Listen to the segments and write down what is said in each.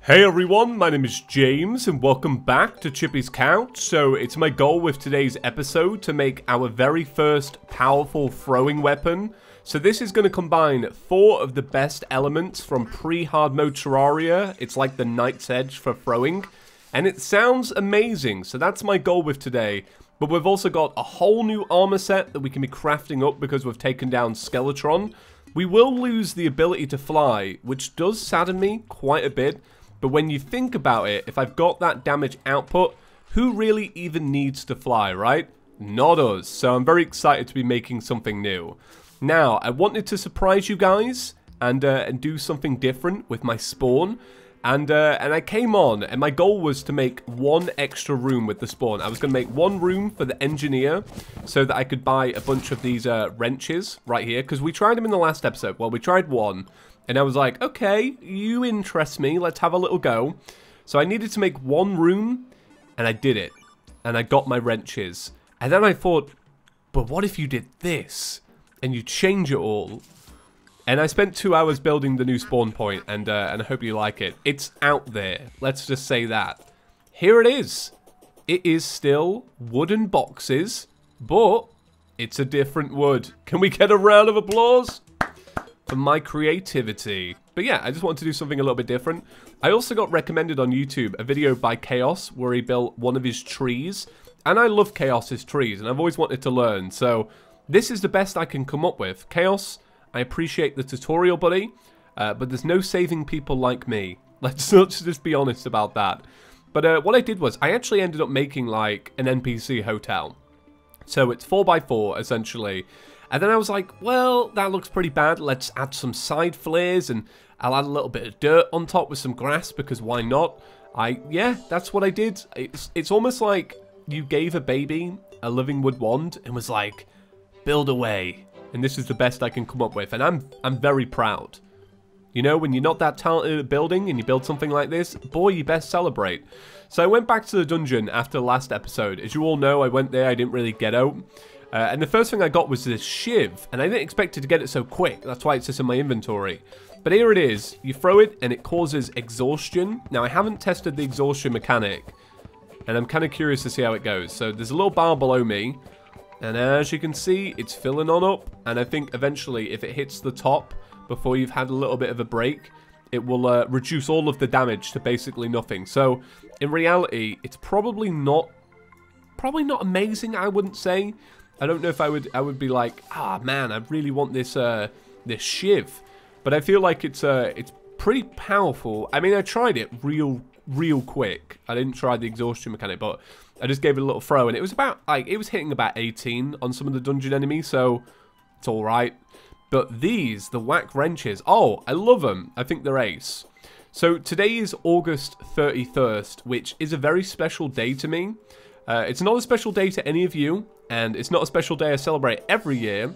Hey everyone, my name is James and welcome back to ChippysCouch. So it's my goal with today's episode to make our very first powerful throwing weapon. So this is going to combine 4 of the best elements from pre-hard mode Terraria. It's like the Knight's Edge for throwing. And it sounds amazing, so that's my goal with today. But we've also got a whole new armor set that we can be crafting up because we've taken down Skeletron. We will lose the ability to fly, which does sadden me quite a bit. But when you think about it, if I've got that damage output, who really even needs to fly, right? Not us. So I'm very excited to be making something new. Now, I wanted to surprise you guys and do something different with my spawn. And I came on, and my goal was to make 1 extra room with the spawn. I was going to make 1 room for the engineer so that I could buy a bunch of these wrenches right here. Because we tried them in the last episode. Well, we tried 1. And I was like, okay, you interest me. Let's have a little go. So I needed to make 1 room, and I did it. And I got my wrenches. And then I thought, but what if you did this? And you change it all. And I spent 2 hours building the new spawn point, and I hope you like it. It's out there. Let's just say that. Here it is. It is still wooden boxes, but it's a different wood. Can we get a round of applause for my creativity? But yeah, I just wanted to do something a little bit different. I also got recommended on YouTube a video by Chaos where he built one of his trees. And I love Chaos's trees, and I've always wanted to learn. So this is the best I can come up with. Chaos, I appreciate the tutorial, buddy, but there's no saving people like me. Let's just be honest about that. But what I did was, I actually ended up making like an NPC hotel. So it's 4x4, essentially. And then I was like, well, that looks pretty bad. Let's add some side flares, and I'll add a little bit of dirt on top with some grass, because why not? Yeah, that's what I did. It's almost like you gave a baby a living wood wand and was like, build away. And this is the best I can come up with, and I'm very proud. You know, when you're not that talented at building and you build something like this, boy, you best celebrate. So I went back to the dungeon after the last episode. As you all know, I went there, I didn't really get out. And the first thing I got was this Shiv, and I didn't expect it to get it so quick. That's why it's just in my inventory. But here it is. You throw it, and it causes exhaustion. Now, I haven't tested the exhaustion mechanic, and I'm kind of curious to see how it goes. So there's a little bar below me, and as you can see, it's filling on up. And I think eventually, if it hits the top before you've had a little bit of a break, it will reduce all of the damage to basically nothing. So in reality, it's probably not amazing, I wouldn't say. I don't know if I would be like, ah man, I really want this this Shiv, but I feel like it's pretty powerful. I mean, I tried it real quick. I didn't try the exhaustion mechanic, but I just gave it a little throw, and it was about like it was hitting about 18 on some of the dungeon enemies, so it's all right. But these, the whack wrenches, oh, I love them. I think they're ace. So today is August 31st, which is a very special day to me. It's not a special day to any of you, and it's not a special day I celebrate every year,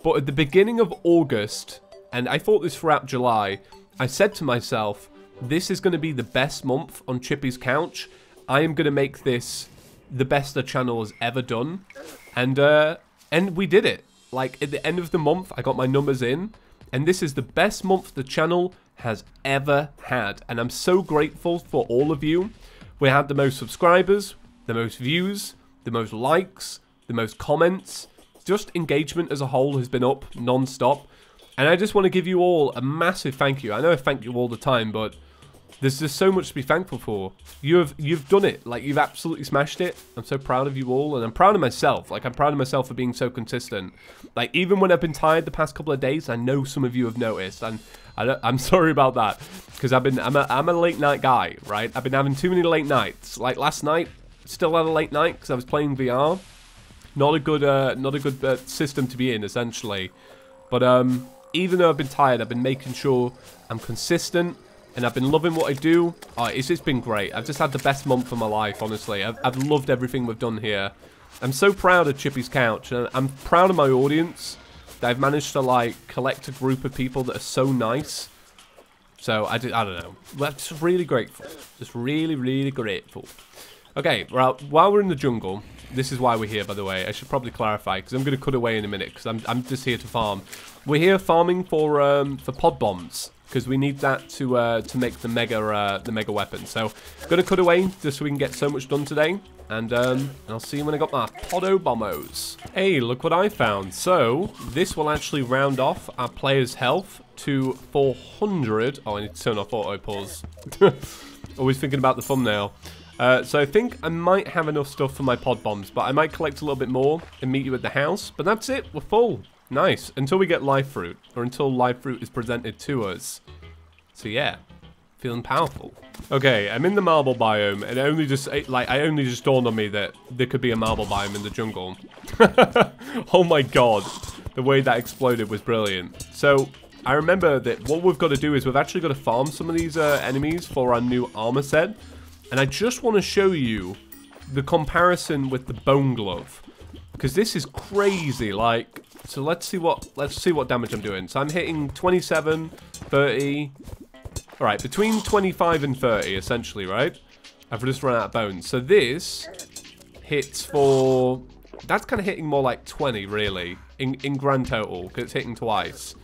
but at the beginning of August, and I thought this throughout July, I said to myself, this is going to be the best month on ChippysCouch. I am going to make this the best the channel has ever done, and we did it. Like, at the end of the month, I got my numbers in, and this is the best month the channel has ever had, and I'm so grateful for all of you. We had the most subscribers, the most views, the most likes, the most comments. Just engagement as a whole has been up non-stop. And I just want to give you all a massive thank you. I know I thank you all the time, but there's just so much to be thankful for. You've done it. Like, you've absolutely smashed it. I'm so proud of you all, and I'm proud of myself. Like, I'm proud of myself for being so consistent. Like, even when I've been tired the past couple of days, I know some of you have noticed, and I'm sorry about that, because I'm a late night guy, right? I've been having too many late nights. Like last night, still had a late night because I was playing VR. Not a good system to be in, essentially. But even though I've been tired, I've been making sure I'm consistent, and I've been loving what I do. It's just been great. I've just had the best month of my life, honestly. I've loved everything we've done here. I'm so proud of ChippysCouch, and I'm proud of my audience that I've managed to like collect a group of people that are so nice. So I don't know. I'm just really grateful. Just really grateful. Okay, well, while we're in the jungle, this is why we're here, by the way. I should probably clarify, because I'm going to cut away in a minute, because I'm just here to farm. We're here farming for pod bombs. because we need that to make the mega weapon. So, gonna cut away just so we can get so much done today. And I'll see you when I got my Podo Bombos. Hey, look what I found. So, this will actually round off our player's health to 400. Oh, I need to turn off auto pause. Always thinking about the thumbnail. So I think I might have enough stuff for my pod bombs, but I might collect a little bit more and meet you at the house. But that's it, we're full. Nice. Until we get life fruit, or until life fruit is presented to us. So yeah, feeling powerful. Okay, I'm in the marble biome, and I only just dawned on me that there could be a marble biome in the jungle. Oh my god, the way that exploded was brilliant. So I remember that what we've got to do is we've actually got to farm some of these enemies for our new armor set. And I just want to show you the comparison with the bone glove, because this is crazy. Like, so let's see what damage I'm doing. So I'm hitting 27, 30. All right, between 25 and 30, essentially, right? I've just run out of bones. So this hits for... That's kind of hitting more like 20, really, in grand total, because it's hitting twice.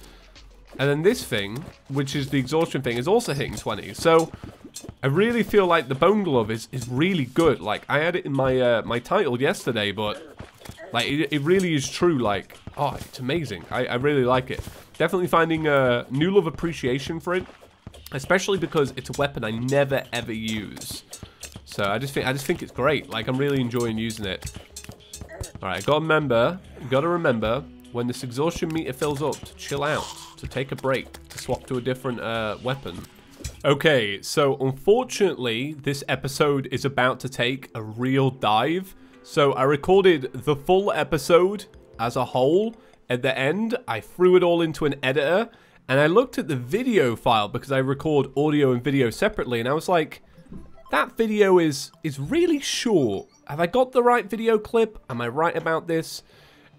And then this thing, which is the exhaustion thing, is also hitting 20. So I really feel like the bone glove is really good. Like, I had it in my my title yesterday, but like it really is true. Like, oh, it's amazing. I really like it. Definitely finding a new love appreciation for it. Especially because it's a weapon I never ever use. So I just think it's great. Like, I'm really enjoying using it. Alright, gotta remember when this exhaustion meter fills up to chill out, to take a break, to swap to a different weapon. Okay, so unfortunately this episode is about to take a real dive. So I recorded the full episode as a whole. At the end, I threw it all into an editor. And I looked at the video file because I record audio and video separately, and I was like, that video is really short. Have I got the right video clip? Am I right about this?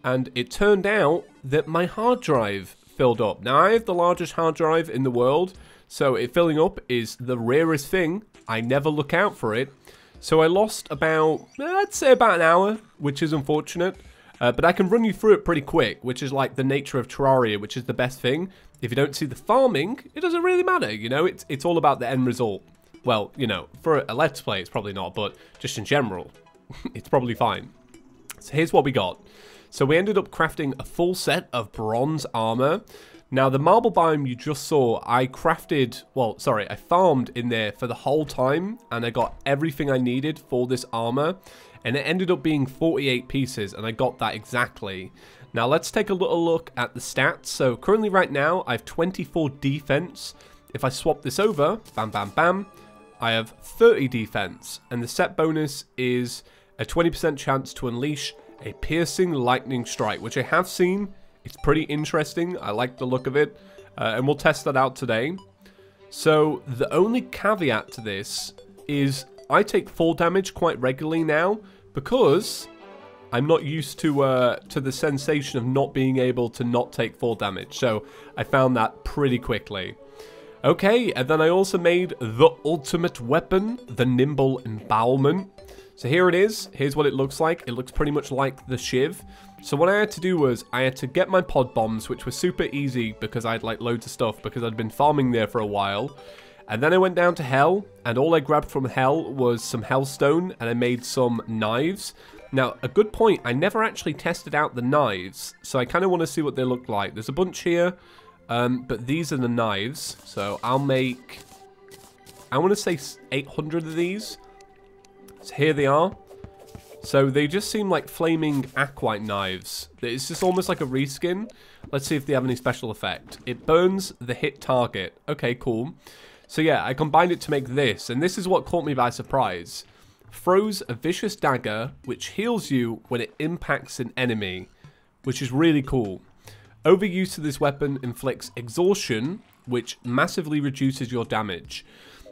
And it turned out that my hard drive filled up. Now, I have the largest hard drive in the world, so it filling up is the rarest thing. I never look out for it. So I lost about, I'd say about an hour, which is unfortunate. But I can run you through it pretty quick, which is like the nature of Terraria, which is the best thing. If you don't see the farming, it doesn't really matter, you know, it's all about the end result. Well, you know, for a Let's Play, it's probably not, but just in general, it's probably fine. So here's what we got. So we ended up crafting a full set of bronze armor. Now, the marble biome you just saw, I farmed in there for the whole time, and I got everything I needed for this armor. And it ended up being 48 pieces, and I got that exactly. Now, let's take a little look at the stats. So, currently right now, I have 24 defense. If I swap this over, bam, bam, bam, I have 30 defense. And the set bonus is a 20% chance to unleash a piercing lightning strike, which I have seen. It's pretty interesting. I like the look of it. And we'll test that out today. So, the only caveat to this is I take fall damage quite regularly now, because I'm not used to the sensation of not being able to not take fall damage. So I found that pretty quickly. Okay, and then I also made the ultimate weapon, the nimble embowelment. So here it is. Here's what it looks like. It looks pretty much like the Shiv. So what I had to do was I had to get my pod bombs, which were super easy because I had like loads of stuff because I'd been farming there for a while. And then I went down to Hell, and all I grabbed from Hell was some Hellstone, and I made some knives. Now, a good point, I never actually tested out the knives, so I kind of want to see what they look like. There's a bunch here, but these are the knives. So I'll make, I want to say 800 of these. So here they are. So they just seem like flaming aquite knives. It's just almost like a reskin. Let's see if they have any special effect. It burns the hit target. Okay, cool. So yeah, I combined it to make this, and this is what caught me by surprise. Throws a vicious dagger, which heals you when it impacts an enemy, which is really cool. Overuse of this weapon inflicts exhaustion, which massively reduces your damage.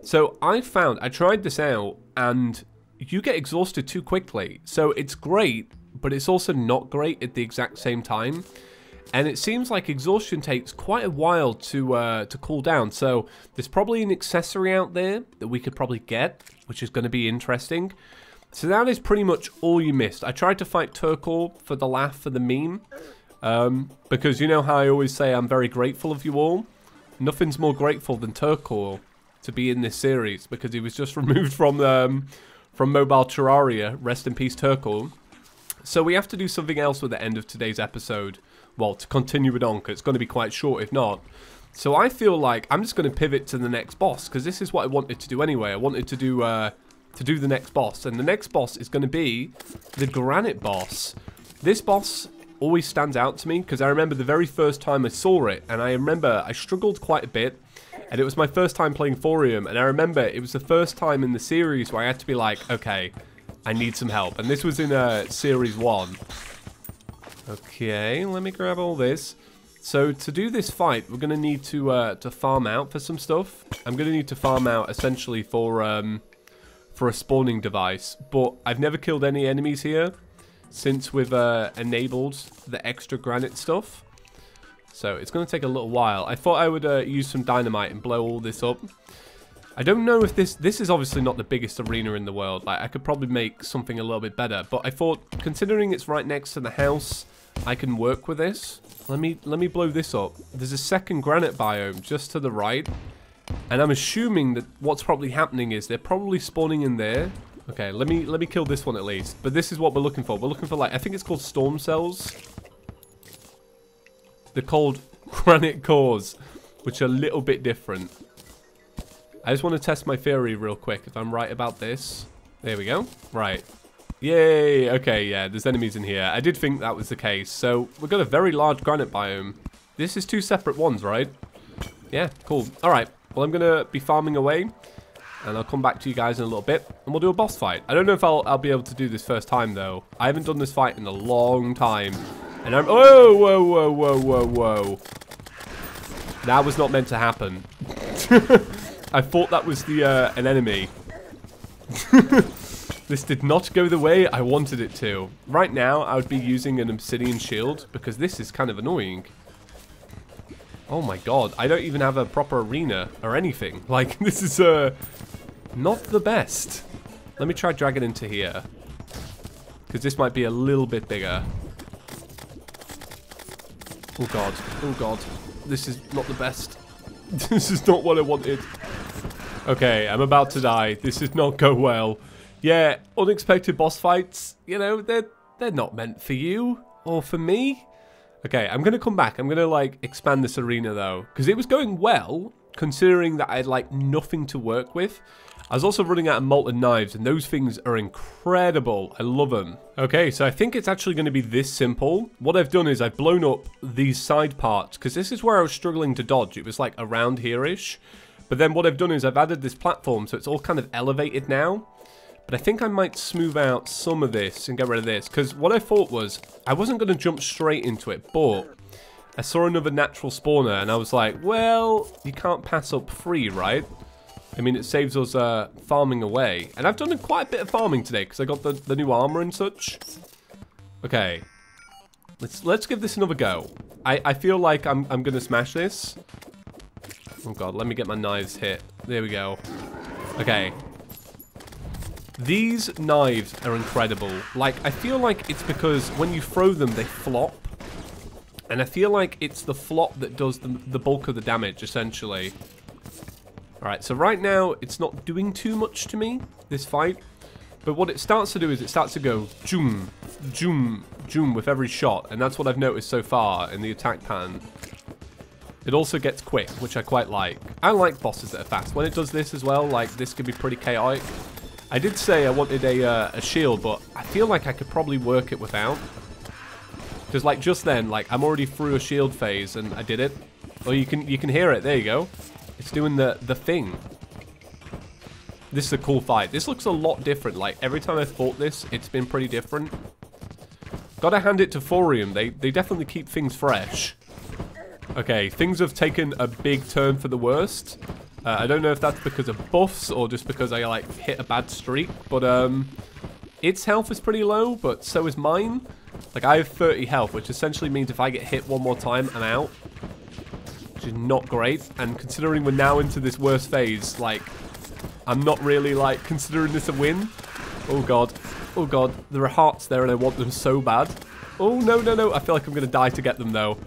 So I tried this out, and you get exhausted too quickly. So it's great, but it's also not great at the exact same time. And it seems like exhaustion takes quite a while to cool down. So there's probably an accessory out there that we could probably get, which is going to be interesting. So that is pretty much all you missed. I tried to fight Turkle for the laugh, for the meme. Because you know how I always say I'm very grateful of you all. Nothing's more grateful than Turkle to be in this series because he was just removed from mobile Terraria. Rest in peace, Turkle. So we have to do something else with the end of today's episode. Well, to continue it on, because it's going to be quite short if not. So I feel like I'm just going to pivot to the next boss, because this is what I wanted to do anyway. I wanted to do the next boss, and the next boss is going to be the Granite Boss. This boss always stands out to me, because I remember the very first time I saw it, and I remember I struggled quite a bit, and it was my first time playing Thorium, and I remember it was the first time in the series where I had to be like, okay, I need some help. And this was in Series 1. Okay, let me grab all this. So to do this fight, we're going to need to farm out for some stuff. I'm going to need to farm out essentially for a spawning device. But I've never killed any enemies here since we've enabled the extra granite stuff. So it's going to take a little while. I thought I would use some dynamite and blow all this up. I don't know if this is obviously not the biggest arena in the world. Like, I could probably make something a little bit better. But I thought, considering it's right next to the house, I can work with this. Let me blow this up. There's a second granite biome just to the right. And I'm assuming that what's probably happening is they're probably spawning in there. Okay, let me kill this one at least. But this is what we're looking for. We're looking for, like, I think it's called storm cells. They're called granite cores, which are a little bit different. I just want to test my theory real quick, if I'm right about this. There we go. Right. Yay. Okay, yeah, there's enemies in here. I did think that was the case. So, we've got a very large granite biome. This is 2 separate ones, right? Yeah, cool. Alright, well, I'm going to be farming away. And I'll come back to you guys in a little bit. And we'll do a boss fight. I don't know if I'll be able to do this first time, though. I haven't done this fight in a long time. And I'm... Oh, whoa, whoa, whoa, whoa, whoa. That was not meant to happen. I thought that was an enemy. This did not go the way I wanted it to. Right now, I would be using an obsidian shield because this is kind of annoying. Oh my god, I don't even have a proper arena or anything. Like, this is not the best. Let me try drag it into here. Because this might be a little bit bigger. Oh god, oh god. This is not the best. This is not what I wanted. Okay, I'm about to die. This did not go well. Yeah, unexpected boss fights, you know, they're not meant for you or for me. Okay, I'm going to come back. I'm going to, like, expand this arena, though, because it was going well, considering that I had, like, nothing to work with. I was also running out of molten knives, and those things are incredible. I love them. Okay, so I think it's actually going to be this simple. What I've done is I've blown up these side parts, because this is where I was struggling to dodge. It was, like, around here-ish. But then what I've done is I've added this platform, so it's all kind of elevated now. But I think I might smooth out some of this and get rid of this. Because what I thought was, I wasn't going to jump straight into it, but I saw another natural spawner, and I was like, well, you can't pass up free, right? I mean, it saves us farming away. And I've done quite a bit of farming today, because I got the new armor and such. Okay. Let's give this another go. I feel like I'm going to smash this. Oh god, let me get my knives hit. There we go. Okay. These knives are incredible. Like, I feel like it's because when you throw them, they flop. And I feel like it's the flop that does the bulk of the damage, essentially. Alright, so right now, it's not doing too much to me, this fight. But what it starts to do is it starts to go zoom, zoom, zoom with every shot. And that's what I've noticed so far in the attack pattern. It also gets quick, which I quite like. I like bosses that are fast. When it does this as well, like, this could be pretty chaotic. I did say I wanted a shield, but I feel like I could probably work it without. Because, like, just then, like, I'm already through a shield phase, and I did it. Oh, you can hear it. There you go. It's doing the thing. This is a cool fight. This looks a lot different. Like, every time I've fought this, it's been pretty different. Gotta hand it to Thorium. They definitely keep things fresh. Okay, things have taken a big turn for the worst. I don't know if that's because of buffs or just because I, like, hit a bad streak. But, its health is pretty low, but so is mine. Like, I have 30 health, which essentially means if I get hit one more time, I'm out. Which is not great. And considering we're now into this worst phase, like, I'm not really, like, considering this a win. Oh, God. Oh, God. There are hearts there, and I want them so bad. Oh, no, no, no. I feel like I'm going to die to get them, though.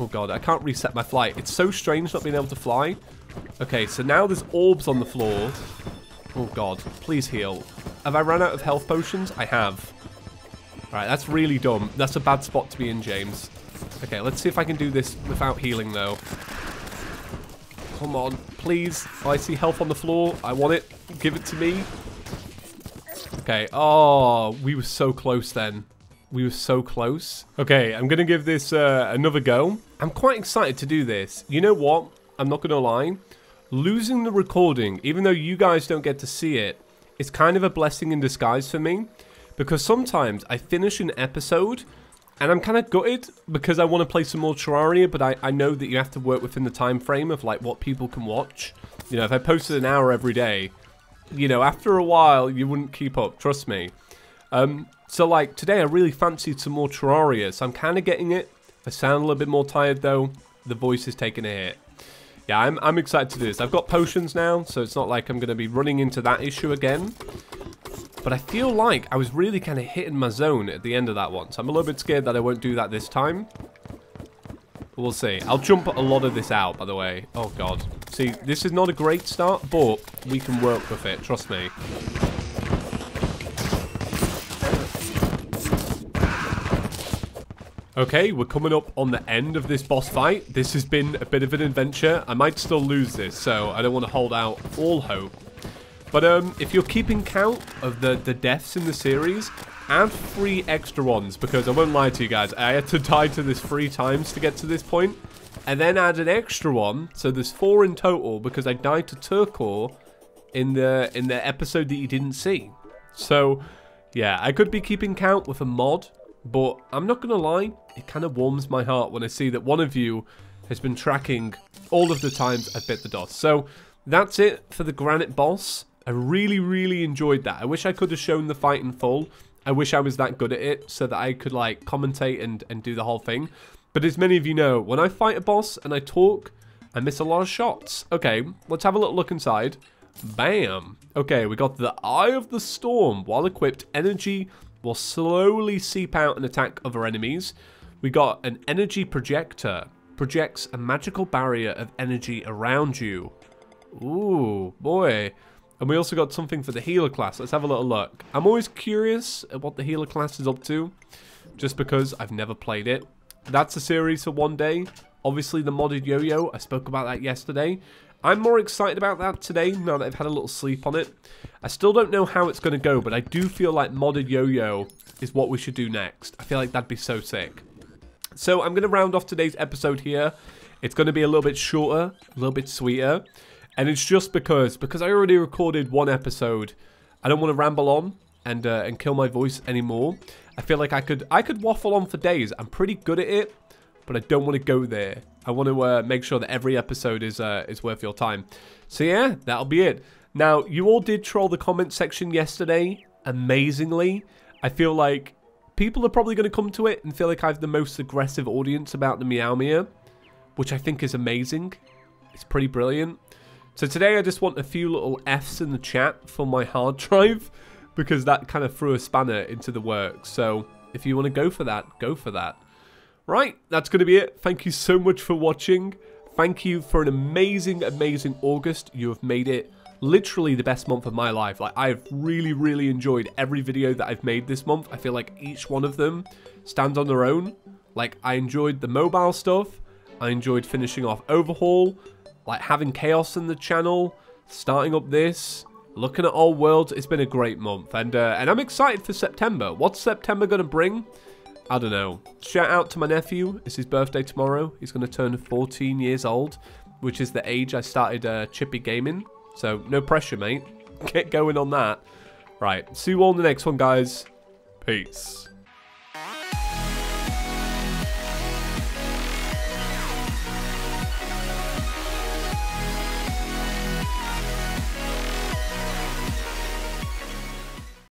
Oh god, I can't reset my flight. It's so strange not being able to fly. Okay, so now there's orbs on the floor. Oh god, please heal. Have I run out of health potions? I have. Alright, that's really dumb. That's a bad spot to be in, James. Okay, let's see if I can do this without healing, though. Come on, please. Oh, I see health on the floor. I want it. Give it to me. Okay. Oh, we were so close then. We were so close. Okay, I'm going to give this another go. I'm quite excited to do this. You know what? I'm not going to lie. Losing the recording, even though you guys don't get to see it, is kind of a blessing in disguise for me. Because sometimes I finish an episode and I'm kind of gutted because I want to play some more Terraria, but I know that you have to work within the time frame of like what people can watch. You know, if I posted an hour every day, you know, after a while you wouldn't keep up, trust me. So like today I really fancied some more Terraria, so I'm kind of getting it. I sound a little bit more tired though. The voice is taking a hit. Yeah, I'm excited to do this. I've got potions now, so it's not like I'm going to be running into that issue again. But I feel like I was really kind of hitting my zone at the end of that one. So I'm a little bit scared that I won't do that this time. But we'll see. I'll jump a lot of this out, by the way. Oh, God. See, this is not a great start, but we can work with it. Trust me. Okay, we're coming up on the end of this boss fight. This has been a bit of an adventure. I might still lose this, so I don't want to hold out all hope. But if you're keeping count of the deaths in the series, add 3 extra ones, because I won't lie to you guys, I had to die to this 3 times to get to this point, and then add an extra one, so there's 4 in total, because I died to Turkor in the episode that you didn't see. So, yeah, I could be keeping count with a mod, but I'm not going to lie, it kind of warms my heart when I see that one of you has been tracking all of the times I've bit the DOS. So, that's it for the Granite Boss. I really, really enjoyed that. I wish I could have shown the fight in full. I wish I was that good at it so that I could, like, commentate and do the whole thing. But as many of you know, when I fight a boss and I talk, I miss a lot of shots. Okay, let's have a little look inside. Bam. Okay, we got the Eye of the Storm. While equipped, energy will slowly seep out and attack other enemies. We got an energy projector. Projects a magical barrier of energy around you. Ooh, boy. And we also got something for the healer class. Let's have a little look. I'm always curious at what the healer class is up to, just because I've never played it. That's a series for one day. Obviously, the modded yo-yo, I spoke about that yesterday. I'm more excited about that today, now that I've had a little sleep on it. I still don't know how it's going to go, but I do feel like modded yo-yo is what we should do next. I feel like that'd be so sick. So I'm going to round off today's episode here. It's going to be a little bit shorter, a little bit sweeter. And it's just because I already recorded one episode, I don't want to ramble on and kill my voice anymore. I feel like I could waffle on for days. I'm pretty good at it, but I don't want to go there. I want to make sure that every episode is worth your time. So yeah, that'll be it. Now, you all did troll the comment section yesterday, amazingly. I feel like people are probably going to come to it and feel like I have the most aggressive audience about the Meow Meow, which I think is amazing. It's pretty brilliant. So today I just want a few little Fs in the chat for my hard drive, because that kind of threw a spanner into the works. So if you want to go for that, go for that. Right, that's going to be it. Thank you so much for watching. Thank you for an amazing, amazing August. You have made it literally the best month of my life. Like, I've really, really enjoyed every video that I've made this month. I feel like each one of them stands on their own. Like, I enjoyed the mobile stuff. I enjoyed finishing off Overhaul. Like, having Chaos in the channel, starting up this, looking at all worlds. It's been a great month, and I'm excited for September. What's September going to bring? I don't know. Shout out to my nephew. It's his birthday tomorrow. He's going to turn 14 years old, which is the age I started Chippy gaming. So, no pressure, mate. Get going on that. Right, see you all in the next one, guys. Peace.